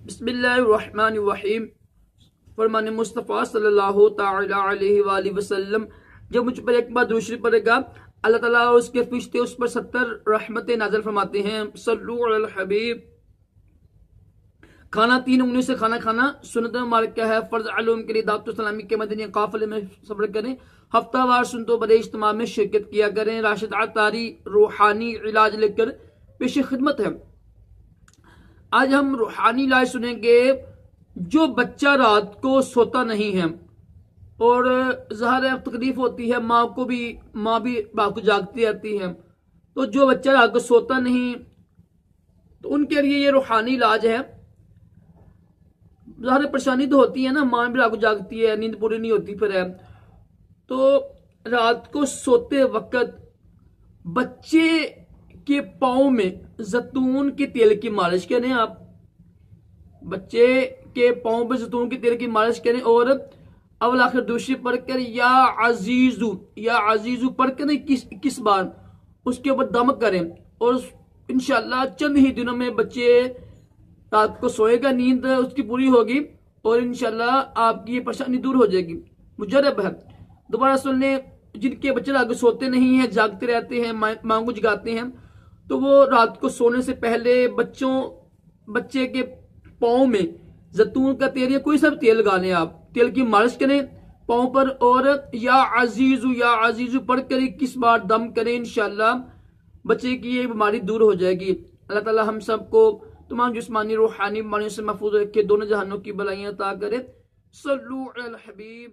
बिस्मिल्लाहिर्रहमानिर्रहीम। फरमान मुस्तफ़ा सल्लल्लाहु तआला अलैहि वसल्लम जब मुझ पर एक बार दूसरी पड़ेगा, अल्लाह ताला और उसके फरिश्ते उस पर 70 रहमतें नाज़िल फरमाते हैं। सल्लु अलल हबीब। खाना 3 उंगलियों से खाना खाना सुन्नत मुबारक क्या है। फर्ज आलूम के लिए दावत सलामी के मदनी काफिले में सफर करें। हफ्तावार सुनतो बड़े इज्तिमा में शिरकत किया करें। राशिद आतारी रूहानी इलाज लेकर पेश खिदमत है। आज हम रूहानी इलाज सुनेंगे। जो बच्चा रात को सोता नहीं है और ज़ाहिर तकलीफ होती है, माँ भी रात को जागती रहती है, तो जो बच्चा रात को सोता नहीं तो उनके लिए ये रूहानी इलाज है। ज़ाहिर परेशानी तो होती है ना, माँ भी रात को जागती है, नींद पूरी नहीं होती फिर है। तो रात को सोते वक्त बच्चे के पाँव में जैतून के तेल की मालिश करें। आप बच्चे के पाँव पे जैतून के तेल की मालिश करें और अवल आखिर दूसरी पढ़कर या अजीजू पढ़कर 21 बार उसके ऊपर दम करें और इंशाल्लाह चंद ही दिनों में बच्चे रात को सोएगा, नींद उसकी पूरी होगी और इंशाल्लाह आपकी ये परेशानी दूर हो जाएगी। मुजरब है। दोबारा सुन लें, जिनके बच्चे रात को सोते नहीं हैं, जागते रहते हैं, माँ को जगाते हैं, तो वो रात को सोने से पहले बच्चे के पाँव में जैतून का तेल या कोई सा तेल लगा लें। आप तेल की मालिश करें पाँव पर और या अजीजू पढ़कर 21 बार दम करें। इंशाल्लाह बच्चे की ये बीमारी दूर हो जाएगी। अल्लाह ताला हम सबको तमाम जिस्मानी रूहानी बीमारियों से महफूज रखे, दोनों जहानों की भलाइयां अता करे। सल्लु अलल हबीब।